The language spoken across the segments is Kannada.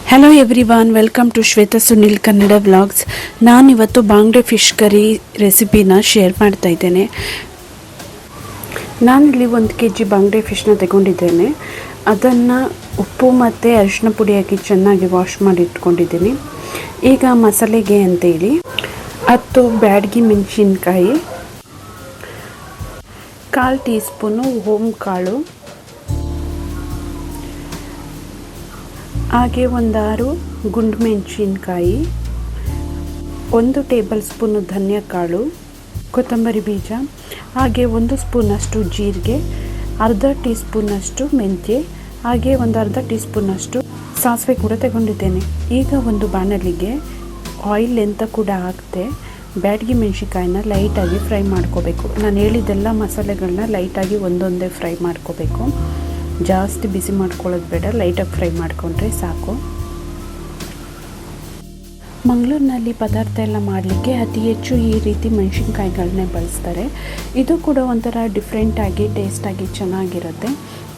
Hello everyone, welcome to Shweta Sunil Kannada vlogs. ನಾನಿವತ್ತು ಬಾಂಗ್ಡೆ ಫಿಶ್ ಕರಿ ರೆಸಿಪಿನ ಶೇರ್ ಮಾಡ್ತಾ ಇದ್ದೇನೆ. ನಾನಿಲ್ಲಿ 1 kg ಬಾಂಗ್ಡೆ ಫಿಶ್ನ ತಗೊಂಡಿದ್ದೇನೆ. ಅದನ್ನು ಉಪ್ಪು ಮತ್ತು ಅರಿಶಿನ ಪುಡಿ ಹಾಕಿ ಚೆನ್ನಾಗಿ ವಾಶ್ ಮಾಡಿ ಇಟ್ಕೊಂಡಿದ್ದೀನಿ. ಈಗ ಮಸಾಲೆಗೆ ಅಂತೇಳಿ 10 ಬ್ಯಾಡಗಿ ಮೆಣಸಿನ್ಕಾಯಿ, 1/4 ಟೀ ಸ್ಪೂನು ಓಮ್ ಕಾಳು, ಹಾಗೆ 6 ಗುಂಡು ಮೆಣಸಿನ್ಕಾಯಿ, 1 ಟೇಬಲ್ ಸ್ಪೂನು ಧನಿಯಾ ಕಾಳು, ಕೊತ್ತಂಬರಿ ಬೀಜ, ಹಾಗೆ 1 ಸ್ಪೂನಷ್ಟು ಜೀರಿಗೆ, ಅರ್ಧ ಟೀ ಸ್ಪೂನಷ್ಟು ಮೆಂತ್ಯ, ಹಾಗೆ ಅರ್ಧ ಟೀ ಸ್ಪೂನಷ್ಟು ಸಾಸಿವೆ ಕೂಡ ತಗೊಂಡಿದ್ದೇನೆ. ಈಗ ಒಂದು ಬಾಣಲಿಗೆ ಆಯಿಲ್ ಎಂತ ಕೂಡ ಹಾಕದೆ ಬ್ಯಾಡಗಿ ಮೆಣಸಿನ್ಕಾಯಿನ ಲೈಟಾಗಿ ಫ್ರೈ ಮಾಡ್ಕೋಬೇಕು. ನಾನು ಹೇಳಿದ್ದೆಲ್ಲ ಮಸಾಲೆಗಳನ್ನ ಲೈಟಾಗಿ ಒಂದೊಂದೇ ಫ್ರೈ ಮಾಡ್ಕೋಬೇಕು. ಜಾಸ್ತಿ ಬಿಸಿ ಮಾಡ್ಕೊಳ್ಳೋದು ಬೇಡ, ಲೈಟಾಗಿ ಫ್ರೈ ಮಾಡಿಕೊಂಡ್ರೆ ಸಾಕು. ಮಂಗಳೂರಿನಲ್ಲಿ ಪದಾರ್ಥ ಎಲ್ಲ ಮಾಡಲಿಕ್ಕೆ ಅತಿ ಹೆಚ್ಚು ಈ ರೀತಿ ಮೆಣಸಿನ್ಕಾಯಿಗಳನ್ನೇ ಬಳಸ್ತಾರೆ. ಇದು ಕೂಡ ಒಂಥರ ಡಿಫ್ರೆಂಟಾಗಿ ಟೇಸ್ಟಾಗಿ ಚೆನ್ನಾಗಿರುತ್ತೆ.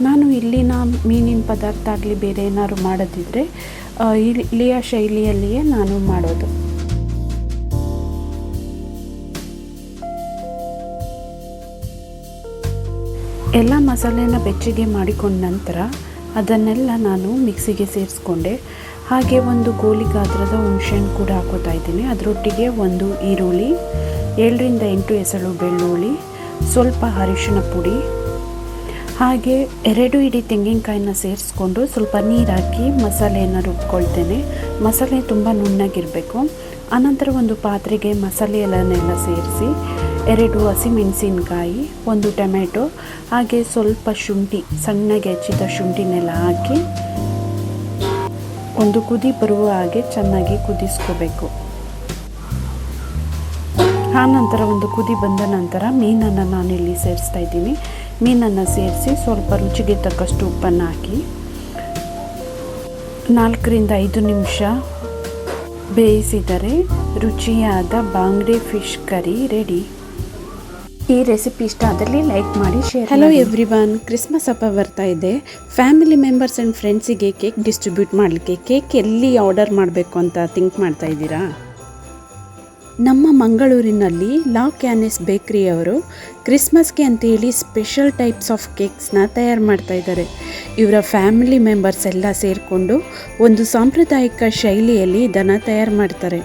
ನಾನು ಇಲ್ಲಿನ ಮೀನಿನ ಪದಾರ್ಥ ಆಗಲಿ ಬೇರೆ ಏನಾದ್ರು ಮಾಡೋದಿದ್ರೆ ಇಲ್ಲಿಯ ಶೈಲಿಯಲ್ಲಿಯೇ ನಾನು ಮಾಡೋದು. ಎಲ್ಲ ಮಸಾಲೆನ ಬೆಚ್ಚಗೆ ಮಾಡಿಕೊಂಡ ನಂತರ ಅದನ್ನೆಲ್ಲ ನಾನು ಮಿಕ್ಸಿಗೆ ಸೇರಿಸ್ಕೊಂಡೆ. ಹಾಗೆ ಒಂದು ಗೋಲಿ ಗಾತ್ರದ ಹುಣಸೆಹಣ್ಣು ಕೂಡ ಹಾಕೋತಾ ಇದ್ದೀನಿ. ಅದರೊಟ್ಟಿಗೆ 1 ಈರುಳ್ಳಿ, 7 ರಿಂದ 8 ಎಸಳು ಬೆಳ್ಳುಳ್ಳಿ, ಸ್ವಲ್ಪ ಅರಿಶಿನ ಪುಡಿ, ಹಾಗೆ 2 ಇಡೀ ತೆಂಗಿನಕಾಯಿನ ಸೇರಿಸ್ಕೊಂಡು ಸ್ವಲ್ಪ ನೀರು ಹಾಕಿ ಮಸಾಲೆಯನ್ನು ರುಬ್ಕೊಳ್ತೇನೆ. ಮಸಾಲೆ ತುಂಬ ನುಣ್ಣಗಿರಬೇಕು. ಆನಂತರ ಒಂದು ಪಾತ್ರೆಗೆ ಮಸಾಲೆ ಎಲ್ಲನೆಲ್ಲ ಸೇರಿಸಿ 2 ಹಸಿಮೆಣಸಿನ್ಕಾಯಿ, 1 ಟೊಮೆಟೊ, ಹಾಗೆ ಸ್ವಲ್ಪ ಶುಂಠಿ, ಸಣ್ಣಗೆ ಹೆಚ್ಚಿದ ಶುಂಠಿನೆಲ್ಲ ಹಾಕಿ ಒಂದು ಕುದಿ ಬರುವ ಹಾಗೆ ಚೆನ್ನಾಗಿ ಕುದಿಸ್ಕೋಬೇಕು. ಆನಂತರ ಒಂದು ಕುದಿ ಬಂದ ನಂತರ ಮೀನನ್ನು ನಾನಿಲ್ಲಿ ಸೇರಿಸ್ತಾ ಇದ್ದೀನಿ. ಮೀನನ್ನು ಸೇರಿಸಿ ಸ್ವಲ್ಪ ರುಚಿಗೆ ತಕ್ಕಷ್ಟು ಉಪ್ಪನ್ನು ಹಾಕಿ 4 ರಿಂದ 5 ನಿಮಿಷ ಬೇಯಿಸಿದರೆ ರುಚಿಯಾದ ಬಾಂಗ್ಡೆ ಫಿಶ್ ಕರಿ ರೆಡಿ. ಈ ರೆಸಿಪಿ ಇಷ್ಟ ಆದಲ್ಲಿ ಲೈಕ್ ಮಾಡಿ, ಶೇರ್. ಹಲೋ ಎವ್ರಿವನ್, ಕ್ರಿಸ್ಮಸ್ ಹಬ್ಬ ಬರ್ತಾ ಇದೆ. ಫ್ಯಾಮಿಲಿ ಮೆಂಬರ್ಸ್ ಆ್ಯಂಡ್ ಫ್ರೆಂಡ್ಸಿಗೆ ಕೇಕ್ ಡಿಸ್ಟ್ರಿಬ್ಯೂಟ್ ಮಾಡಲಿಕ್ಕೆ ಕೇಕ್ ಎಲ್ಲಿ ಆರ್ಡರ್ ಮಾಡಬೇಕು ಅಂತ ಥಿಂಕ್ ಮಾಡ್ತಾ ಇದ್ದೀರಾ? ನಮ್ಮ ಮಂಗಳೂರಿನಲ್ಲಿ ಲಾ ಕ್ಯಾನೆಸ್ ಬೇಕ್ರಿಯವರು ಕ್ರಿಸ್ಮಸ್ಗೆ ಅಂತೇಳಿ ಸ್ಪೆಷಲ್ ಟೈಪ್ಸ್ ಆಫ್ ಕೇಕ್ಸ್ನ ತಯಾರು ಮಾಡ್ತಾ ಇದ್ದಾರೆ. ಇವರ ಫ್ಯಾಮಿಲಿ ಮೆಂಬರ್ಸ್ ಎಲ್ಲ ಸೇರಿಕೊಂಡು ಒಂದು ಸಾಂಪ್ರದಾಯಿಕ ಶೈಲಿಯಲ್ಲಿ ಇದನ್ನು ತಯಾರು ಮಾಡ್ತಾರೆ.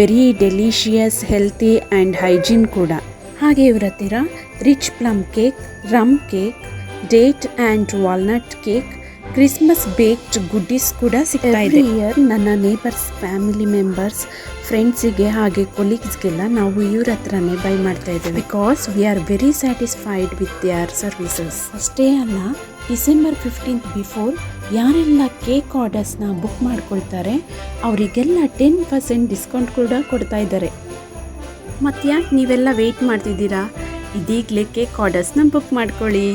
Very delicious, healthy and hygiene ಕೂಡ. ಹಾಗೆ ಇವರ ಹತ್ತಿರ rich plum cake, rum cake, date and walnut cake, Christmas baked goodies ಕೂಡ ಸಿಗ್ತಾ ಇದೆ. ಇಯರ್ ನನ್ನ ನೇಬರ್ಸ್, ಫ್ಯಾಮಿಲಿ ಮೆಂಬರ್ಸ್, ಫ್ರೆಂಡ್ಸಿಗೆ ಹಾಗೆ ಕೊಲೀಗ್ಸ್ಗೆಲ್ಲ ನಾವು ಇವ್ರ ಹತ್ರನೇ ಬೈ ಮಾಡ್ತಾ ಇದ್ದೇವೆ. Because we are very satisfied with their services. ಅಷ್ಟೇ ಅಲ್ಲ, ಡಿಸೆಂಬರ್ 15th ಬಿಫೋರ್ ಯಾರೆಲ್ಲ ಕೇಕ್ ಆರ್ಡರ್ಸ್ನ ಬುಕ್ ಮಾಡ್ಕೊಳ್ತಾರೆ ಅವರಿಗೆಲ್ಲ 10% ಡಿಸ್ಕೌಂಟ್ ಕೂಡ ಕೊಡ್ತಾ ಇದ್ದಾರೆ. ಮತ್ತು ಯಾಕೆ ನೀವೆಲ್ಲ ವೆಯ್ಟ್ ಮಾಡ್ತಿದ್ದೀರಾ? ಇದೀಗಲೇ ಕೇಕ್ ಆರ್ಡರ್ಸ್ನ ಬುಕ್ ಮಾಡ್ಕೊಳ್ಳಿ.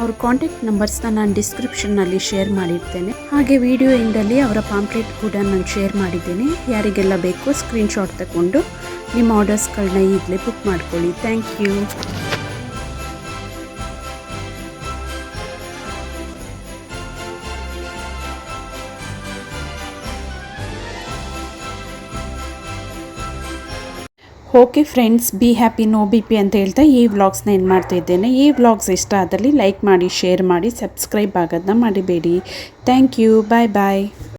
ಅವ್ರ ಕಾಂಟ್ಯಾಕ್ಟ್ ನಂಬರ್ಸ್ನ ನಾನು ಡಿಸ್ಕ್ರಿಪ್ಷನ್ನಲ್ಲಿ ಶೇರ್ ಮಾಡಿರ್ತೇನೆ. ಹಾಗೆ ವಿಡಿಯೋ ಎಂಡಲ್ಲಿ ಅವರ ಪಾಂಪ್ಲೆಟ್ ಕೂಡ ನಾನು ಶೇರ್ ಮಾಡಿದ್ದೇನೆ. ಯಾರಿಗೆಲ್ಲ ಬೇಕೋ ಸ್ಕ್ರೀನ್ಶಾಟ್ ತಗೊಂಡು ನಿಮ್ಮ ಆರ್ಡರ್ಸ್ಗಳನ್ನ ಈಗಲೇ ಬುಕ್ ಮಾಡ್ಕೊಳ್ಳಿ. Thank you. Okay friends, be happy no B P ಅಂತ ಹೇಳ್ತಾ ಈ ವ್ಲಾಗ್ಸ್ನ ಏನು ಮಾಡ್ತಾ ಇದ್ದೇನೆ. ಈ ವ್ಲಾಗ್ಸ್ ಇಷ್ಟ ಆದಲ್ಲಿ ಲೈಕ್ ಮಾಡಿ, ಶೇರ್ ಮಾಡಿ, ಸಬ್ಸ್ಕ್ರೈಬ್ ಆಗೋದನ್ನ ಮರಿಬೇಡಿ. Thank you. Bye bye.